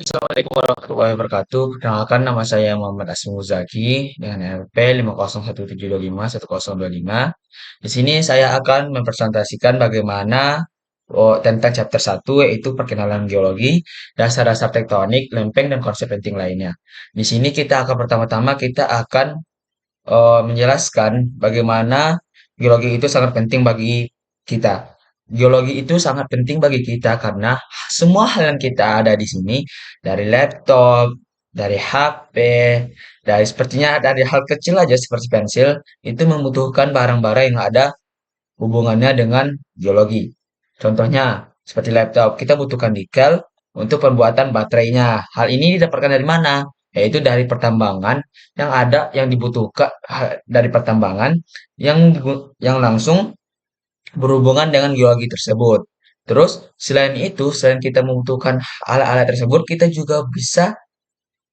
Assalamualaikum warahmatullahi wabarakatuh. Perkenalkan nama saya Muhammad Asmi Muzaki dengan RP 501751025. Di sini saya akan mempresentasikan bagaimana tentang chapter 1 yaitu perkenalan geologi, dasar-dasar tektonik, lempeng dan konsep penting lainnya. Di sini pertama-tama kita akan menjelaskan bagaimana geologi itu sangat penting bagi kita. Geologi itu sangat penting bagi kita karena semua hal yang kita ada di sini, dari laptop, dari HP, dari hal kecil aja seperti pensil, itu membutuhkan barang-barang yang ada hubungannya dengan geologi. Contohnya, seperti laptop, kita butuhkan nikel untuk pembuatan baterainya. Hal ini didapatkan dari mana? Yaitu dari pertambangan yang dibutuhkan dari pertambangan yang langsung berhubungan dengan geologi tersebut. Terus, selain kita membutuhkan alat-alat tersebut, kita juga bisa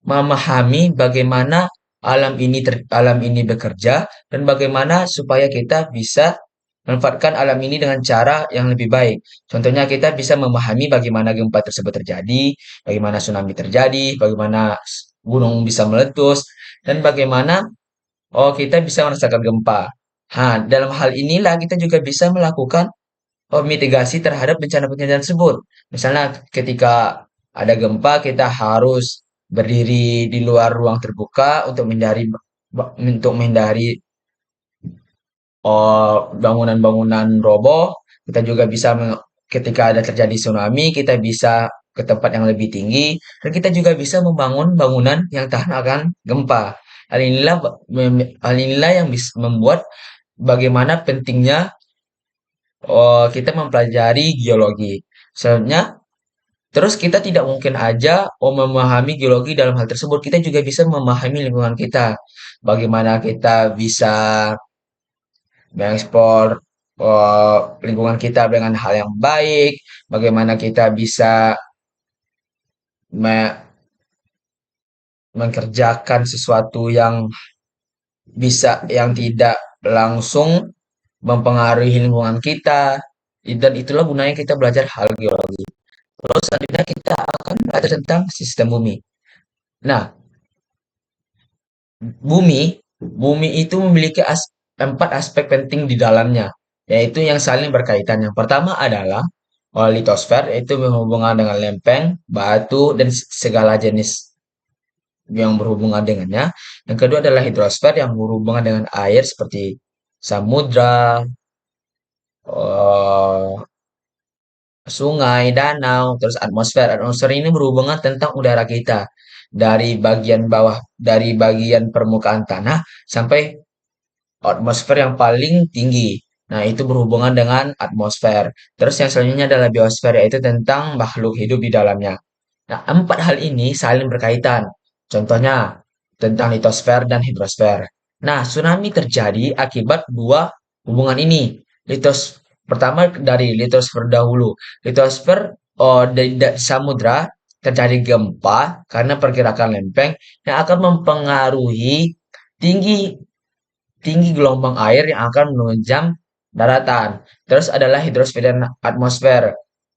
memahami bagaimana alam ini bekerja dan bagaimana supaya kita bisa manfaatkan alam ini dengan cara yang lebih baik. Contohnya kita bisa memahami bagaimana gempa tersebut terjadi, bagaimana tsunami terjadi, bagaimana gunung bisa meletus, dan bagaimana kita bisa merasakan gempa. Nah, dalam hal inilah kita juga bisa melakukan mitigasi terhadap bencana-bencana tersebut. Misalnya ketika ada gempa, kita harus berdiri di luar ruang terbuka untuk menghindari bangunan-bangunan roboh. Kita juga bisa ketika ada terjadi tsunami, kita bisa ke tempat yang lebih tinggi dan kita juga bisa membangun bangunan yang tahan akan gempa. Hal inilah yang bisa membuat bagaimana pentingnya kita mempelajari geologi. Sebenarnya, terus kita tidak mungkin aja memahami geologi dalam hal tersebut. Kita juga bisa memahami lingkungan kita. Bagaimana kita bisa mengekspor lingkungan kita dengan hal yang baik. Bagaimana kita bisa me- mengerjakan sesuatu yang tidak langsung mempengaruhi lingkungan kita. Dan itulah gunanya kita belajar hal geologi. Terus selanjutnya kita akan belajar tentang sistem bumi. Nah, bumi, bumi itu memiliki 4 aspek penting di dalamnya, yaitu yang saling berkaitan. Yang pertama adalah litosfer, yaitu berhubungan dengan lempeng, batu, dan segala jenis yang berhubungan dengannya. Yang kedua adalah hidrosfer yang berhubungan dengan air seperti samudra, eh, sungai, danau, terus atmosfer. Atmosfer ini berhubungan tentang udara kita dari bagian bawah, dari bagian permukaan tanah sampai atmosfer yang paling tinggi. Nah, itu berhubungan dengan atmosfer. Terus yang selanjutnya adalah biosfer, yaitu tentang makhluk hidup di dalamnya. Nah, 4 hal ini saling berkaitan. Contohnya, tentang litosfer dan hidrosfer. Nah, tsunami terjadi akibat dua hubungan ini. Pertama dari litosfer dahulu. Litosfer dari samudra terjadi gempa karena pergerakan lempeng yang akan mempengaruhi tinggi tinggi gelombang air yang akan menunjang daratan. Terus adalah hidrosfer dan atmosfer.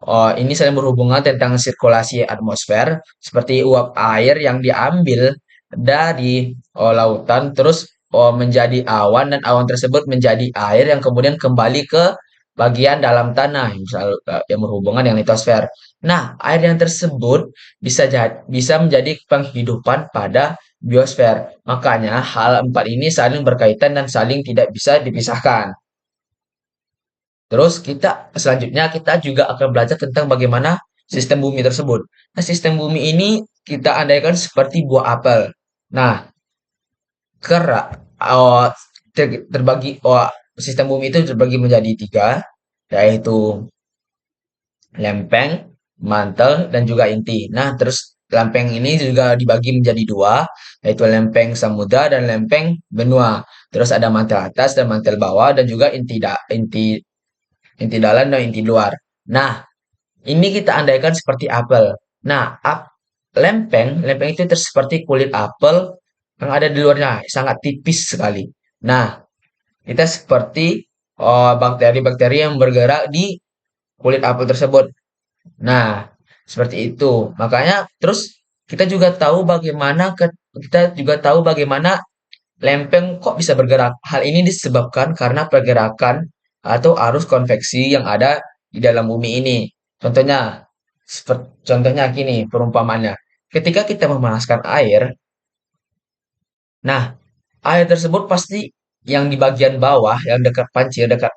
Ini saling berhubungan tentang sirkulasi atmosfer, seperti uap air yang diambil dari lautan, terus menjadi awan, dan awan tersebut menjadi air yang kemudian kembali ke bagian dalam tanah, yang berhubungan dengan litosfer. Nah, air yang tersebut bisa menjadi penghidupan pada biosfer. Makanya hal 4 ini saling berkaitan dan saling tidak bisa dipisahkan. Terus selanjutnya kita juga akan belajar tentang bagaimana sistem bumi tersebut. Nah, sistem bumi ini kita andaikan seperti buah apel. Nah, kerak oh, terbagi sistem bumi itu terbagi menjadi 3, yaitu lempeng, mantel, dan juga inti. Nah, terus lempeng ini juga dibagi menjadi 2, yaitu lempeng samudra dan lempeng benua. Terus ada mantel atas dan mantel bawah dan juga inti dalam dan inti luar. Nah, ini kita andaikan seperti apel. Nah, lempeng itu seperti kulit apel yang ada di luarnya, sangat tipis sekali. Nah, kita seperti bakteri-bakteri yang bergerak di kulit apel tersebut. Nah, seperti itu. Makanya terus Kita juga tahu bagaimana kita juga tahu bagaimana lempeng kok bisa bergerak. Hal ini disebabkan karena pergerakan atau arus konveksi yang ada di dalam bumi ini. Contohnya, contohnya gini, perumpamannya. Ketika kita memanaskan air, nah, air tersebut pasti yang di bagian bawah, yang dekat pancir, dekat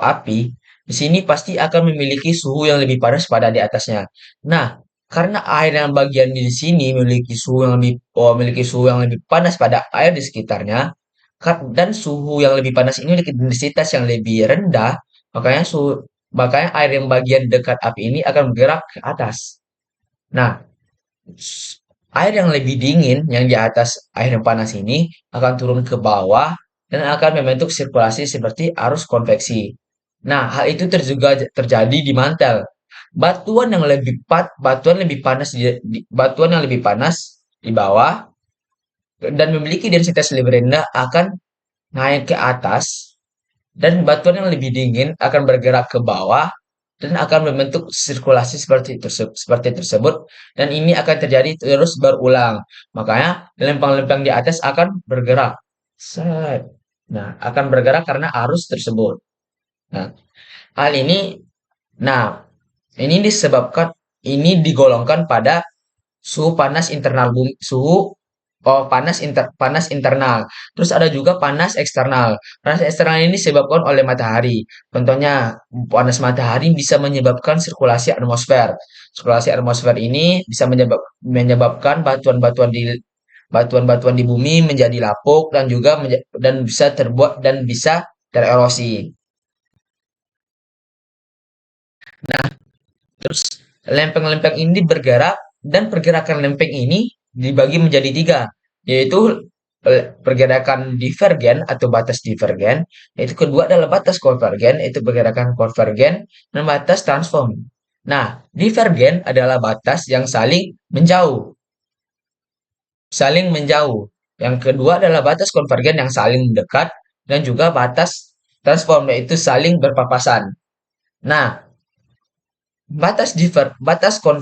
api, di sini pasti akan memiliki suhu yang lebih panas pada di atasnya. Nah, karena air yang bagian di sini memiliki suhu yang lebih panas pada air di sekitarnya, dan suhu yang lebih panas ini memiliki densitas yang lebih rendah, makanya air yang bagian dekat api ini akan bergerak ke atas. Nah, air yang lebih dingin yang di atas air yang panas ini akan turun ke bawah dan akan membentuk sirkulasi seperti arus konveksi. Nah, hal itu juga terjadi di mantel. Batuan yang lebih panas di bawah dan memiliki densitas lebih rendah akan naik ke atas, dan batuan yang lebih dingin akan bergerak ke bawah dan akan membentuk sirkulasi seperti tersebut, dan ini akan terjadi terus berulang. Makanya lempeng-lempeng di atas akan bergerak. Set. Nah, akan bergerak karena arus tersebut. Nah, hal ini nah, ini disebabkan ini digolongkan pada panas internal. Terus ada juga panas eksternal. Panas eksternal ini disebabkan oleh matahari. Contohnya, panas matahari bisa menyebabkan sirkulasi atmosfer. Sirkulasi atmosfer ini bisa menyebabkan batuan-batuan di bumi menjadi lapuk dan juga bisa tererosi. Terus lempeng-lempeng ini bergerak, dan pergerakan lempeng ini dibagi menjadi tiga, yaitu pergerakan divergen atau batas divergen, yaitu kedua adalah batas konvergen, yaitu pergerakan konvergen, dan batas transform. Nah, divergen adalah batas yang saling menjauh. Yang kedua adalah batas konvergen yang saling mendekat, dan juga batas transform, yaitu saling berpapasan. Nah, batas diver, batas kon,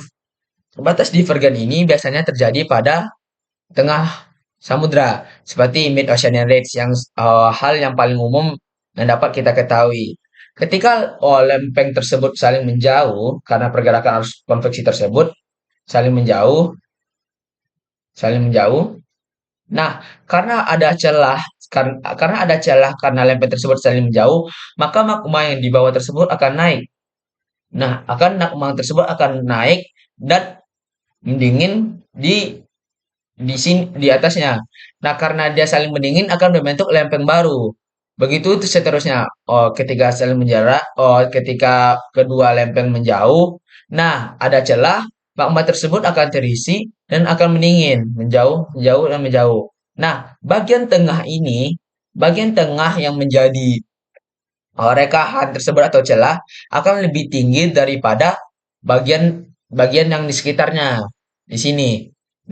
batas divergen ini biasanya terjadi pada tengah samudra, seperti mid-oceanic ridge yang hal yang paling umum yang dapat kita ketahui. Ketika lempeng tersebut saling menjauh karena pergerakan arus konveksi tersebut saling menjauh, saling menjauh. Nah, karena ada celah karena lempeng tersebut saling menjauh, maka magma yang di bawah tersebut akan naik. Nah, magma tersebut akan naik dan mendingin di sini di atasnya. Nah, karena dia saling mendingin akan membentuk lempeng baru. Begitu seterusnya. Ketika kedua lempeng menjauh, nah ada celah, magma tersebut akan terisi dan akan mendingin, menjauh, menjauh dan menjauh. Nah, bagian tengah yang menjadi rekahan tersebut atau celah akan lebih tinggi daripada bagian bagian yang di sekitarnya di sini.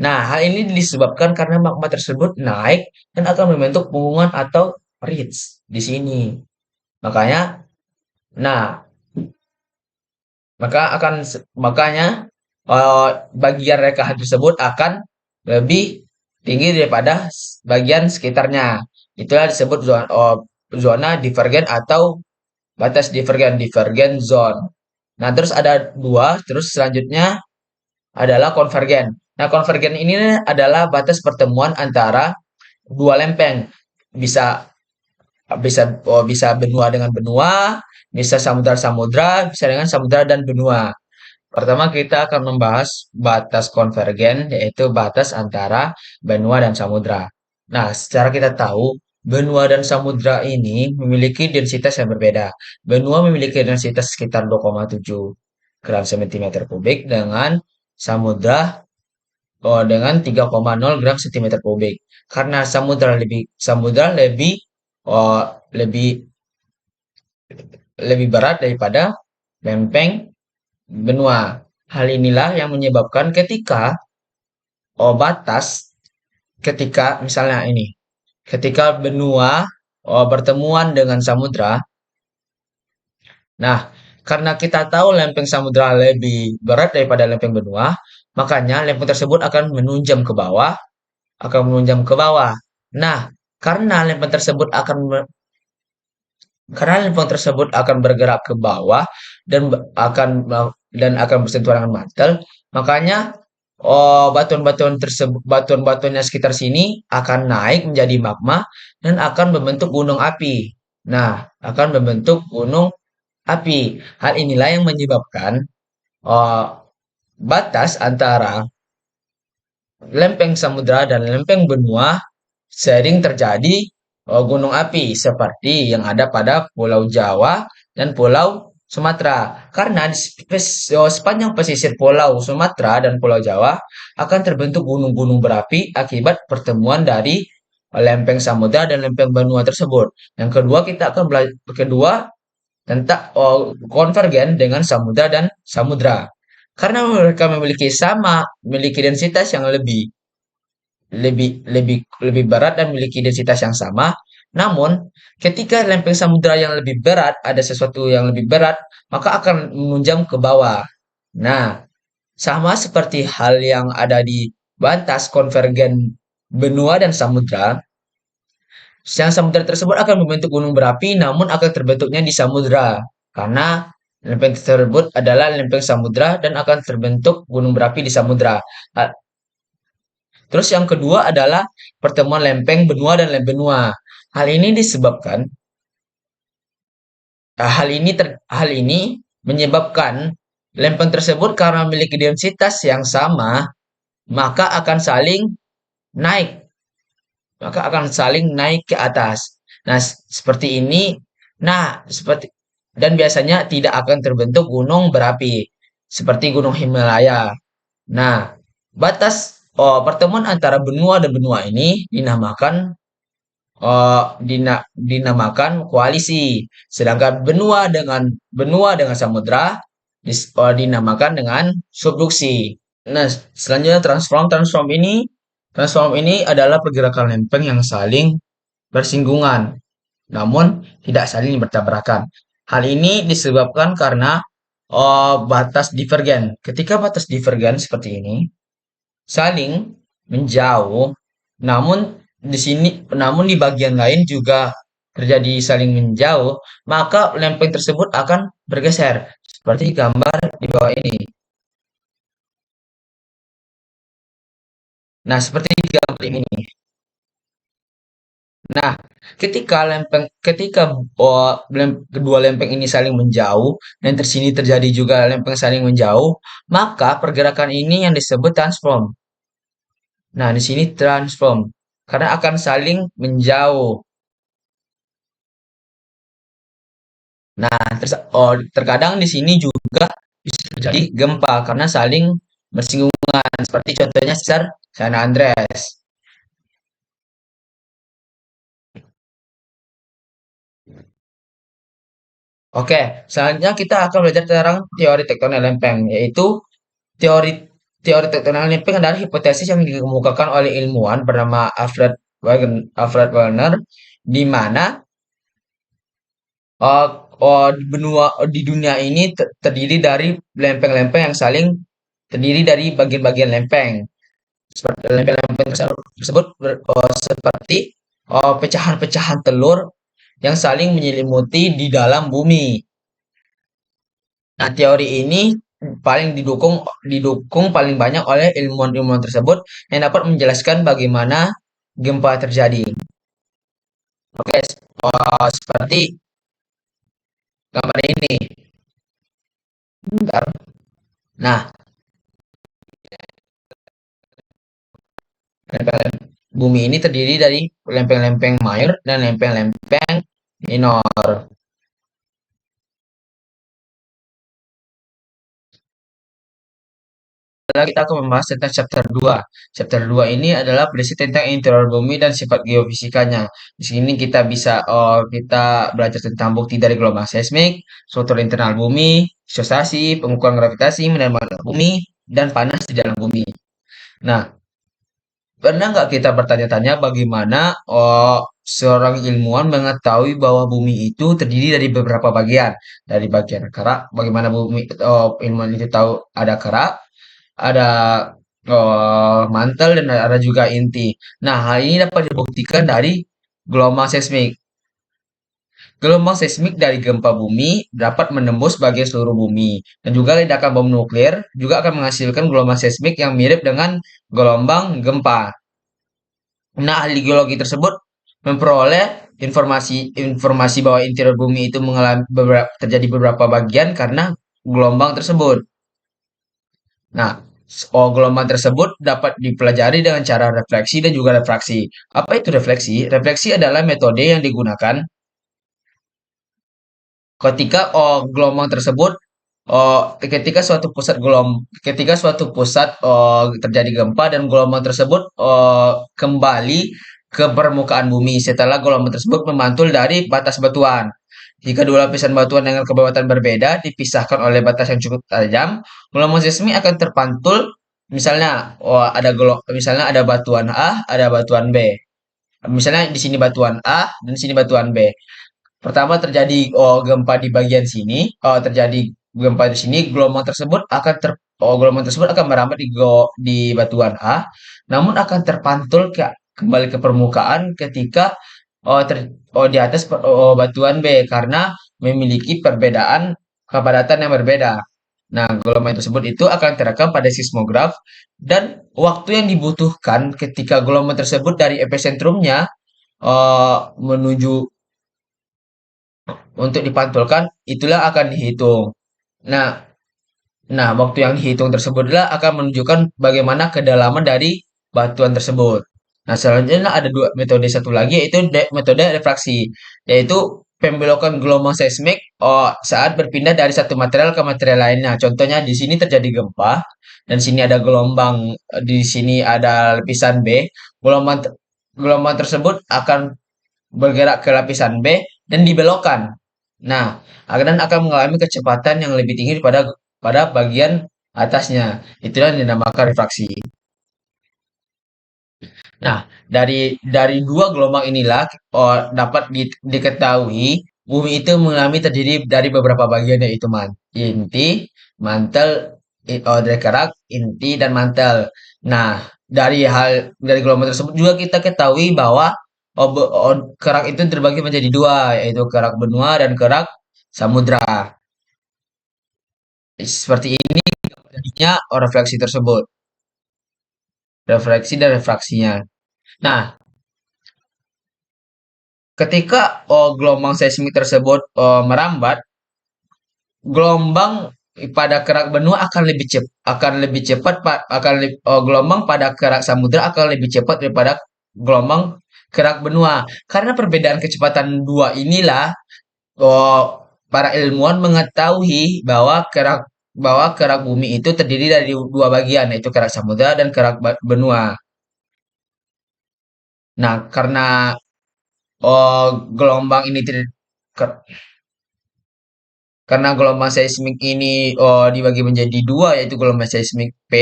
Nah, hal ini disebabkan karena magma tersebut naik dan akan membentuk punggungan atau ridge di sini. Makanya, nah, makanya bagian rekahan tersebut akan lebih tinggi daripada bagian sekitarnya. Itulah disebut zona divergen atau batas divergen zone. Nah, terus ada dua, terus selanjutnya adalah konvergen. Nah, konvergen ini adalah batas pertemuan antara dua lempeng. Bisa bisa bisa benua dengan benua, bisa samudra-samudra, bisa dengan samudra dan benua. Pertama kita akan membahas batas konvergen, yaitu batas antara benua dan samudra. Nah, secara kita tahu, benua dan samudra ini memiliki densitas yang berbeda. Benua memiliki densitas sekitar 2,7 gram sentimeter kubik, dengan samudra dengan 3,0 gram sentimeter kubik. Karena samudra oh, lebih lebih berat daripada lempeng benua. Hal inilah yang menyebabkan batas ketika misalnya ini, ketika benua bertemuan dengan samudra. Nah, karena kita tahu lempeng samudra lebih berat daripada lempeng benua, makanya lempeng tersebut akan menunjam ke bawah. Nah, karena lempeng tersebut akan bergerak ke bawah dan akan bersentuhan dengan mantel, makanya batuan-batuan yang sekitar sini akan naik menjadi magma dan akan membentuk gunung api. Nah, akan membentuk gunung api. Hal inilah yang menyebabkan eh, batas antara lempeng samudra dan lempeng benua sering terjadi gunung api seperti yang ada pada Pulau Jawa dan Pulau Sumatera. Karena di sepanjang pesisir Pulau Sumatera dan Pulau Jawa akan terbentuk gunung-gunung berapi akibat pertemuan dari lempeng samudra dan lempeng benua tersebut. Yang kedua kita akan belajar kedua tentang konvergen dengan samudra dan samudra. Karena mereka memiliki densitas yang lebih lebih lebih lebih berat dan memiliki densitas yang sama. Namun, ketika lempeng samudra yang lebih berat, ada sesuatu yang lebih berat, maka akan menunjam ke bawah. Nah, sama seperti hal yang ada di batas konvergen benua dan samudra, yang samudra tersebut akan membentuk gunung berapi, namun akan terbentuknya di samudra. Karena lempeng tersebut adalah lempeng samudra dan akan terbentuk gunung berapi di samudra. Terus yang kedua adalah pertemuan lempeng benua dan lempeng benua. Hal ini disebabkan hal ini menyebabkan lempeng tersebut karena memiliki densitas yang sama, maka akan saling naik, ke atas. Nah, seperti ini. Dan biasanya tidak akan terbentuk gunung berapi seperti Gunung Himalaya. Nah, pertemuan antara benua dan benua ini dinamakan koalisi. Sedangkan benua dengan samudra dinamakan dengan subduksi. Nah, selanjutnya transform ini adalah pergerakan lempeng yang saling bersinggungan, namun tidak saling bertabrakan. Hal ini disebabkan karena batas divergen. Ketika batas divergen seperti ini, saling menjauh, namun di bagian lain juga terjadi saling menjauh, maka lempeng tersebut akan bergeser seperti gambar di bawah ini. Nah, seperti gambar ini. Nah, kedua lempeng ini saling menjauh dan sini terjadi juga lempeng saling menjauh, maka pergerakan ini yang disebut transform. Nah, di sini transform karena akan saling menjauh. Nah, terkadang di sini juga bisa terjadi gempa karena saling bersinggungan seperti contohnya sesar San Andreas. Oke, selanjutnya kita akan belajar tentang teori tektonik lempeng, yaitu teori teori tektonik lempeng adalah hipotesis yang dikemukakan oleh ilmuwan bernama Alfred Wegener, di mana uh, di dunia ini terdiri dari bagian-bagian lempeng. Seperti lempeng-lempeng tersebut seperti pecahan-pecahan telur yang saling menyelimuti di dalam bumi. Nah, teori ini didukung paling banyak oleh ilmuwan-ilmuwan tersebut yang dapat menjelaskan bagaimana gempa terjadi. Oke, seperti gambar ini. Bentar. Nah, lempeng bumi ini terdiri dari lempeng-lempeng mayor dan lempeng-lempeng minor. Sekarang kita akan membahas tentang chapter 2. Chapter 2 ini adalah berisi tentang interior bumi dan sifat geofisikanya. Di sini kita belajar tentang bukti dari gelombang seismik, struktur internal bumi, isostasi, pengukuran gravitasi, menerbangkan bumi, dan panas di dalam bumi. Nah, pernah nggak kita bertanya-tanya bagaimana seorang ilmuwan mengetahui bahwa bumi itu terdiri dari beberapa bagian? Dari bagian kerak, bagaimana ilmuwan itu tahu ada kerak? ada mantel dan ada juga inti. Nah, hal ini dapat dibuktikan dari gelombang seismik. Gelombang seismik dari gempa bumi dapat menembus bagian seluruh bumi, dan juga ledakan bom nuklir juga akan menghasilkan gelombang seismik yang mirip dengan gelombang gempa. Nah, ahli geologi tersebut memperoleh informasi bahwa interior bumi itu mengalami terjadi beberapa bagian karena gelombang tersebut. Nah, gelombang tersebut dapat dipelajari dengan cara refleksi dan juga refraksi. Apa itu refleksi? Refleksi adalah metode yang digunakan ketika gelombang tersebut ketika suatu pusat terjadi gempa dan gelombang tersebut kembali ke permukaan bumi setelah gelombang tersebut memantul dari batas batuan. Jika dua lapisan batuan dengan kebawatan berbeda dipisahkan oleh batas yang cukup tajam, gelombang seismik akan terpantul. Misalnya, misalnya ada batuan A, ada batuan B. Misalnya di sini batuan A dan di sini batuan B. Pertama terjadi gempa di bagian sini, terjadi gempa di sini, gelombang tersebut akan merambat di batuan A, namun akan terpantul kembali ke permukaan ketika di atas batuan B karena memiliki perbedaan kepadatan yang berbeda. Nah, gelombang tersebut itu akan terekam pada seismograf dan waktu yang dibutuhkan ketika gelombang tersebut dari epicentrumnya menuju untuk dipantulkan itulah akan dihitung. Nah, waktu yang dihitung tersebutlah akan menunjukkan bagaimana kedalaman dari batuan tersebut. Nah, selanjutnya ada dua metode satu lagi yaitu metode refraksi, yaitu pembelokan gelombang seismik saat berpindah dari satu material ke material lainnya. Contohnya di sini terjadi gempa dan sini ada gelombang, di sini ada lapisan B. Gelombang tersebut akan bergerak ke lapisan B dan dibelokkan. Nah, akan mengalami kecepatan yang lebih tinggi pada bagian atasnya. Itulah yang dinamakan refraksi. Nah, dari dua gelombang inilah dapat diketahui bumi itu mengalami terdiri dari beberapa bagian yaitu inti, mantel, dari kerak, inti dan mantel. Nah, dari gelombang tersebut juga kita ketahui bahwa kerak itu terbagi menjadi dua yaitu kerak benua dan kerak samudra. Seperti ini jadinya refleksi tersebut, refleksi dan refraksinya. Nah, ketika gelombang seismik tersebut merambat, gelombang pada kerak benua gelombang pada kerak samudra akan lebih cepat daripada gelombang kerak benua. Karena perbedaan kecepatan dua inilah oh, para ilmuwan mengetahui bahwa kerak bumi itu terdiri dari dua bagian yaitu kerak samudra dan kerak benua. Nah, karena oh, gelombang ini tidak karena gelombang seismik ini dibagi menjadi dua yaitu gelombang seismik P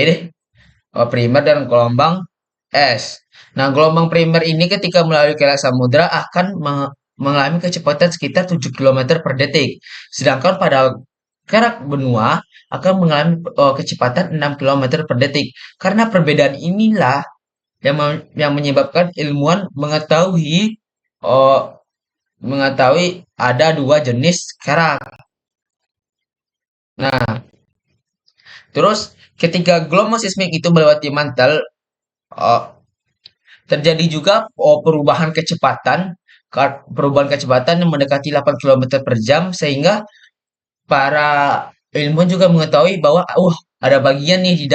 primer dan gelombang S. Nah, gelombang primer ini ketika melalui kerak samudra akan mengalami kecepatan sekitar 7 km per detik. Sedangkan pada kerak benua akan mengalami kecepatan 6 km per detik. Karena perbedaan inilah yang menyebabkan ilmuwan uh, mengetahui ada dua jenis kerak. Nah, terus ketika gelombang seismik itu melewati mantel, uh, terjadi juga perubahan kecepatan yang mendekati 8 km per jam sehingga para ilmuwan juga mengetahui bahwa ada bagian nih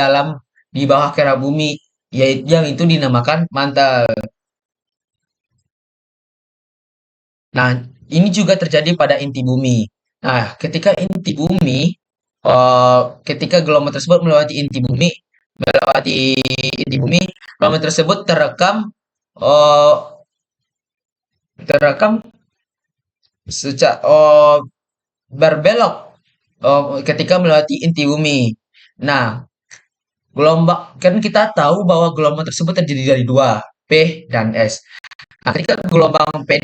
di bawah kerak bumi yaitu yang itu dinamakan mantel. Nah, ini juga terjadi pada inti bumi. Nah, ketika gelombang tersebut melewati inti bumi, gelombang tersebut eh, terekam secara berbelok ketika melewati inti bumi. Nah, kan kita tahu bahwa gelombang tersebut terdiri dari dua, P dan S. Nah, ketika gelombang P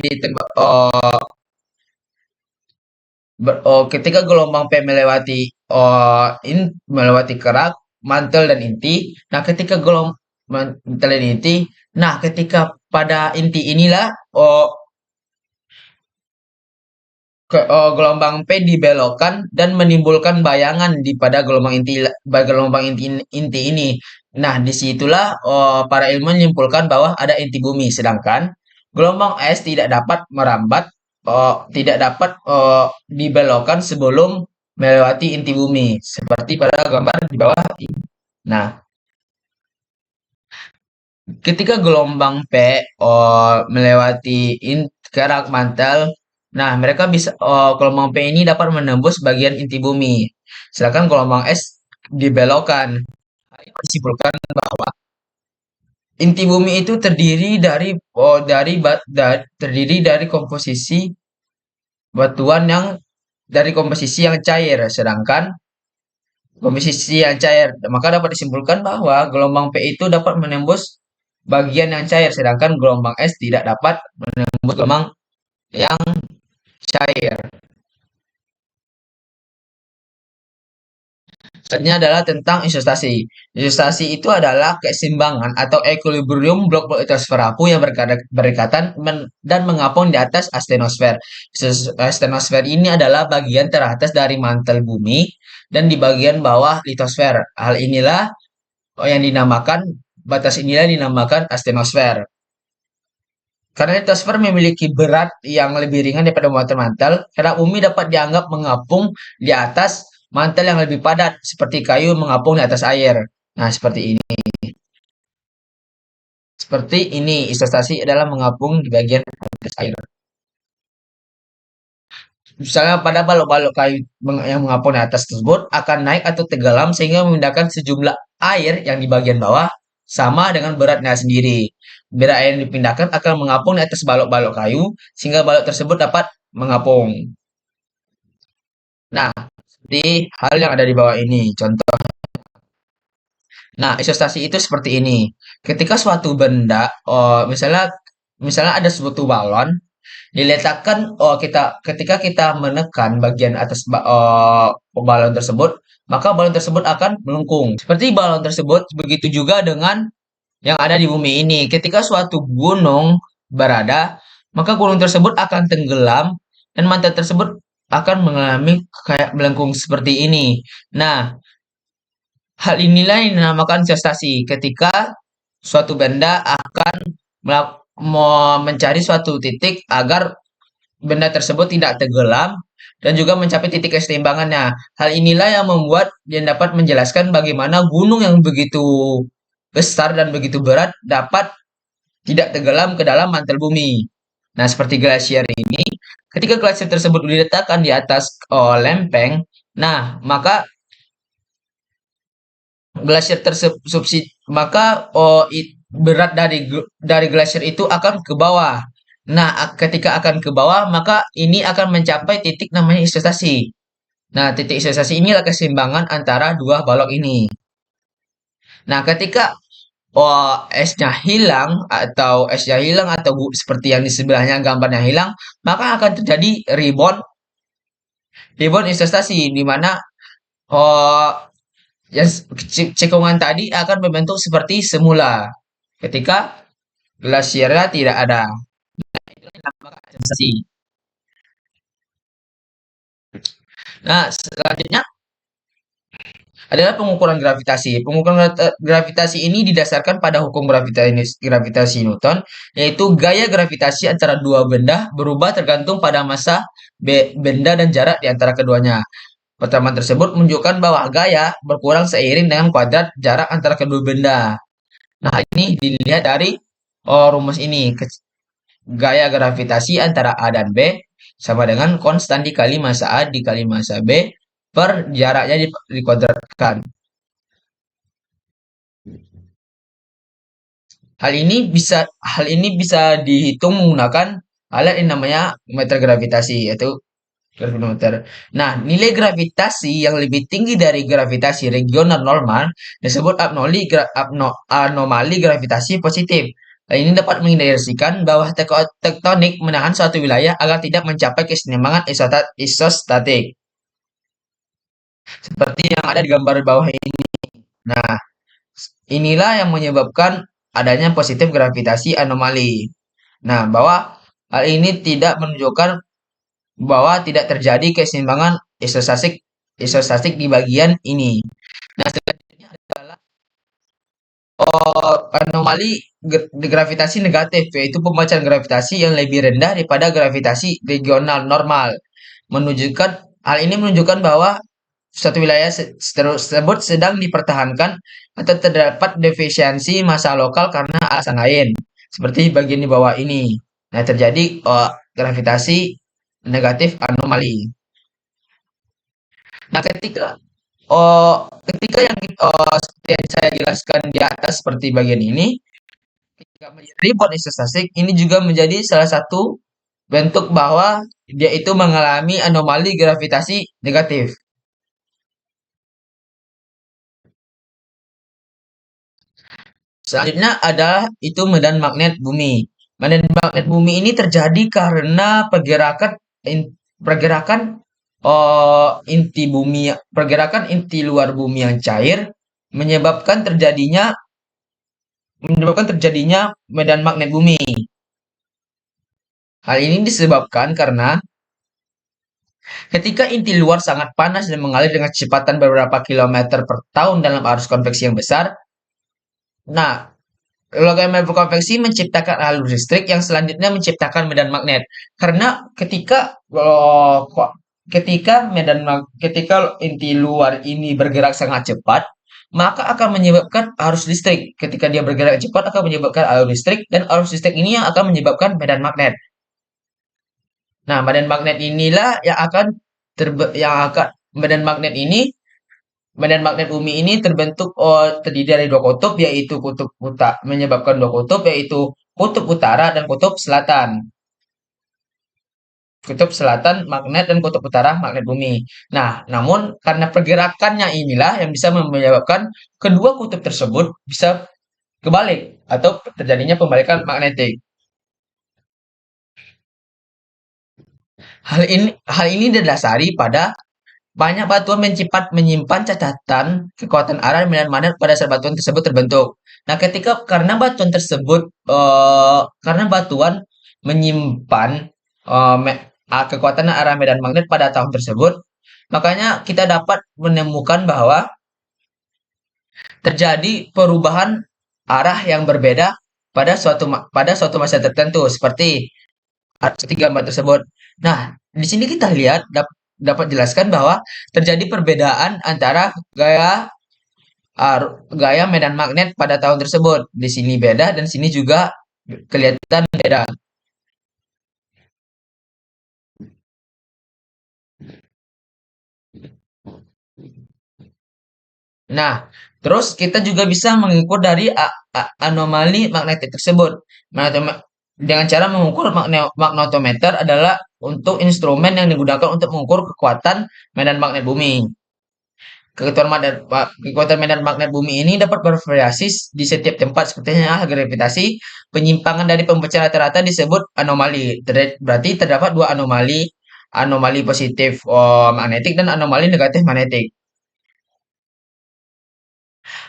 ketika gelombang P melewati kerak, mantel dan inti. Nah, ketika mantel dan inti, nah ketika pada inti inilah gelombang P dibelokkan dan menimbulkan bayangan di pada gelombang inti ini. Nah, disitulah para ilmuwan menyimpulkan bahwa ada inti bumi, sedangkan gelombang S tidak dapat merambat, tidak dapat dibelokkan sebelum melewati inti bumi, seperti pada gambar di bawah ini. Nah, ketika gelombang P melewati kerak mantel, nah mereka bisa gelombang P ini dapat menembus bagian inti bumi. Sedangkan gelombang S dibelokkan. Disimpulkan bahwa inti bumi itu terdiri dari komposisi yang cair, sedangkan komposisi yang cair, maka dapat disimpulkan bahwa gelombang P itu dapat menembus bagian yang cair, sedangkan gelombang S tidak dapat menembus gelombang yang cair. Selanjutnya adalah tentang isostasi. Isostasi itu adalah keseimbangan atau equilibrium blok-blok litosfer abu yang berdekatan dan mengapung di atas astenosfer. Astenosfer ini adalah bagian teratas dari mantel bumi dan di bagian bawah litosfer. Batas inilah dinamakan astenosfer. Karena litosfer memiliki berat yang lebih ringan daripada muatan mantel, kerak bumi dapat dianggap mengapung di atas mantel yang lebih padat, seperti kayu mengapung di atas air. Nah, seperti ini. Seperti ini, isostasi adalah mengapung di bagian atas air. Misalnya pada balok-balok kayu yang mengapung di atas tersebut akan naik atau tenggelam sehingga memindahkan sejumlah air yang di bagian bawah sama dengan beratnya sendiri. Berat air yang dipindahkan akan mengapung di atas balok-balok kayu sehingga balok tersebut dapat mengapung. Nah, seperti hal yang ada di bawah ini. Contoh. Nah, isostasi itu seperti ini. Ketika suatu benda, misalnya misalnya ada suatu balon diletakkan, ketika kita menekan bagian atas balon tersebut, maka balon tersebut akan melengkung. Seperti balon tersebut, begitu juga dengan yang ada di bumi ini. Ketika suatu gunung berada, maka gunung tersebut akan tenggelam dan mantel tersebut akan mengalami kayak melengkung seperti ini. Nah, hal inilah yang dinamakan investasi. Ketika suatu benda akan mencari suatu titik agar benda tersebut tidak tenggelam dan juga mencapai titik keseimbangannya. Hal inilah yang membuat dia dapat menjelaskan bagaimana gunung yang begitu besar dan begitu berat dapat tidak tenggelam ke dalam mantel bumi. Nah, seperti glasier ini, ketika glasier tersebut diletakkan di atas lempeng, nah, maka glasier tersebut maka berat dari glasier itu akan ke bawah. Nah, ketika akan ke bawah, maka ini akan mencapai titik namanya isostasi. Nah, titik isostasi inilah keseimbangan antara dua balok ini. Nah, ketika esnya hilang atau seperti yang di sebelahnya gambarnya hilang, maka akan terjadi rebound isostasi di mana oh, yang cekungan tadi akan membentuk seperti semula ketika glasiernya tidak ada. Nah, selanjutnya adalah pengukuran gravitasi. Pengukuran gravitasi ini didasarkan pada hukum gravitasi Newton, yaitu gaya gravitasi antara dua benda berubah tergantung pada massa benda dan jarak di antara keduanya. Pertemuan tersebut menunjukkan bahwa gaya berkurang seiring dengan kuadrat jarak antara kedua benda. Nah, ini dilihat dari rumus ini. Gaya gravitasi antara A dan B sama dengan konstan dikali massa A dikali massa B per jaraknya dikuadratkan. Hal ini bisa dihitung menggunakan alat yang namanya meter gravitasi, yaitu gravimeter. Nah, nilai gravitasi yang lebih tinggi dari gravitasi regional normal disebut anomali gravitasi positif. Hal ini dapat mengindikasikan bahwa tektonik menahan suatu wilayah agar tidak mencapai keseimbangan isostatik. Seperti yang ada di gambar bawah ini. Nah, inilah yang menyebabkan adanya positif gravitasi anomali. Nah, bahwa hal ini tidak menunjukkan bahwa tidak terjadi keseimbangan isostasik di bagian ini. Nah, selanjutnya adalah anomali gravitasi negatif, yaitu pembacaan gravitasi yang lebih rendah daripada gravitasi regional normal. Menunjukkan hal ini menunjukkan bahwa suatu wilayah tersebut sedang dipertahankan atau terdapat defisiensi massa lokal karena alasan lain, seperti bagian di bawah ini. Nah, terjadi gravitasi negatif anomali. Nah, ketika yang seperti yang saya jelaskan di atas seperti bagian ini, ketika menjadi rebound isostasik, ini juga menjadi salah satu bentuk bahwa dia itu mengalami anomali gravitasi negatif. Selanjutnya adalah itu medan magnet bumi. Medan magnet bumi ini terjadi karena pergerakan inti bumi, pergerakan inti luar bumi yang cair menyebabkan terjadinya menyebabkan terjadinya medan magnet bumi. Hal ini disebabkan karena ketika inti luar sangat panas dan mengalir dengan kecepatan beberapa kilometer per tahun dalam arus konveksi yang besar, nah, logam berkonveksi menciptakan alur listrik yang selanjutnya menciptakan medan magnet. Karena ketika inti luar ini bergerak sangat cepat, maka akan menyebabkan arus listrik. Ketika dia bergerak cepat akan menyebabkan arus listrik dan arus listrik ini yang akan menyebabkan medan magnet. Nah, medan magnet inilah yang akan yang akan medan magnet ini medan magnet bumi ini terbentuk terdiri dari dua kutub yaitu menyebabkan dua kutub yaitu kutub utara dan kutub selatan. Kutub selatan magnet dan kutub utara magnet bumi. Nah, namun karena pergerakannya inilah yang bisa menyebabkan kedua kutub tersebut bisa kebalik atau terjadinya pembalikan magnetik. Hal ini didasari pada banyak batuan menyimpan catatan kekuatan arah medan magnet pada saat batuan tersebut terbentuk. Nah, karena batuan menyimpan kekuatan arah medan magnet pada tahun tersebut, makanya kita dapat menemukan bahwa terjadi perubahan arah yang berbeda pada suatu masa tertentu seperti ketiga gambar tersebut. Nah, di sini kita lihat dapat jelaskan bahwa terjadi perbedaan antara gaya medan magnet pada tahun tersebut. Di sini beda dan sini juga kelihatan beda. Nah, terus kita juga bisa mengukur dari anomali magnetik tersebut. Dengan cara mengukur magnetometer adalah untuk instrumen yang digunakan untuk mengukur kekuatan medan magnet bumi. Kekuatan medan magnet bumi ini dapat bervariasi di setiap tempat seperti halnya gravitasi. Penyimpangan dari pembaca rata-rata disebut anomali. Berarti terdapat dua anomali, anomali positif magnetik dan anomali negatif magnetik.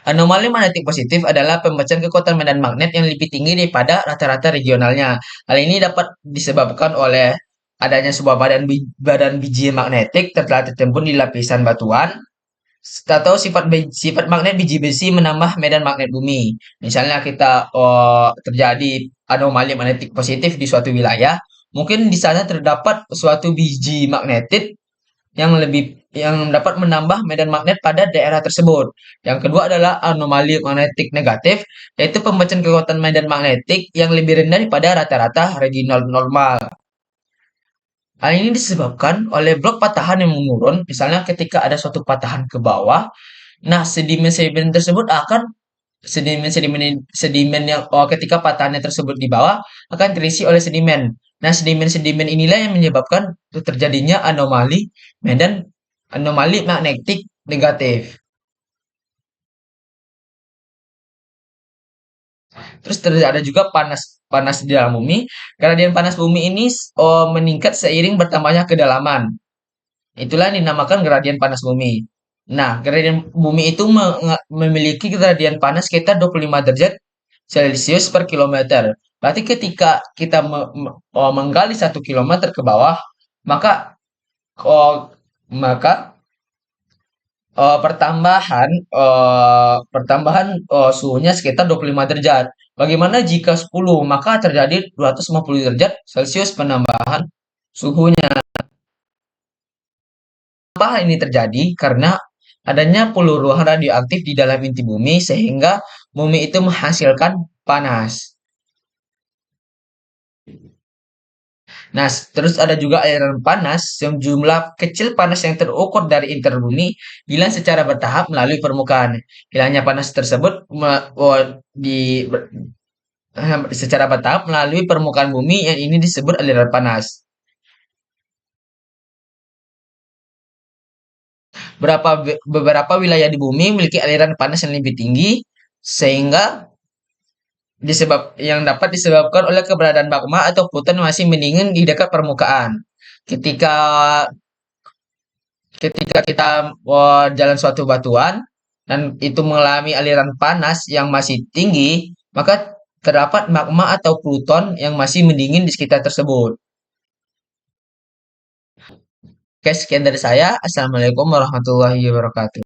Anomali magnetik positif adalah pembacaan kekuatan medan magnet yang lebih tinggi daripada rata-rata regionalnya. Hal ini dapat disebabkan oleh adanya sebuah badan biji magnetik telah tertimbun di lapisan batuan atau sifat magnet biji besi menambah medan magnet bumi. Misalnya kita terjadi anomali magnetik positif di suatu wilayah, mungkin di sana terdapat suatu biji magnetit yang dapat menambah medan magnet pada daerah tersebut. Yang kedua adalah anomali magnetik negatif, yaitu pembacaan kekuatan medan magnetik yang lebih rendah daripada rata-rata regional normal. Hal ini disebabkan oleh blok patahan yang menurun, misalnya ketika ada suatu patahan ke bawah, nah sedimen-sedimen tersebut akan sedimen-sedimen sedimen yang ketika patahannya tersebut di bawah akan terisi oleh sedimen. Nah, sedimen-sedimen inilah yang menyebabkan terjadinya anomali magnetik negatif. Terus ada juga panas panas di dalam bumi. Gradien panas bumi ini meningkat seiring bertambahnya kedalaman. Itulah yang dinamakan gradien panas bumi. Nah, gradien bumi itu memiliki gradien panas sekitar 25 derajat Celcius per kilometer. Berarti ketika kita menggali 1 kilometer ke bawah, maka oh, maka pertambahan suhunya sekitar 25 derajat. Bagaimana jika 10? Maka terjadi 250 derajat Celcius penambahan suhunya. Kenapa ini terjadi? Karena adanya peluruhan radioaktif di dalam inti bumi sehingga bumi itu menghasilkan panas. Nah, terus ada juga aliran panas yang jumlah kecil panas yang terukur dari inter bumi hilang secara bertahap melalui permukaan. Hilangnya panas tersebut secara bertahap melalui permukaan bumi yang ini disebut aliran panas. Beberapa wilayah di bumi memiliki aliran panas yang lebih tinggi sehingga yang dapat disebabkan oleh keberadaan magma atau pluton yang masih mendingin di dekat permukaan. Ketika ketika kita jalan suatu batuan dan itu mengalami aliran panas yang masih tinggi, maka terdapat magma atau pluton yang masih mendingin di sekitar tersebut. Oke, sekian dari saya. Assalamualaikum warahmatullahi wabarakatuh.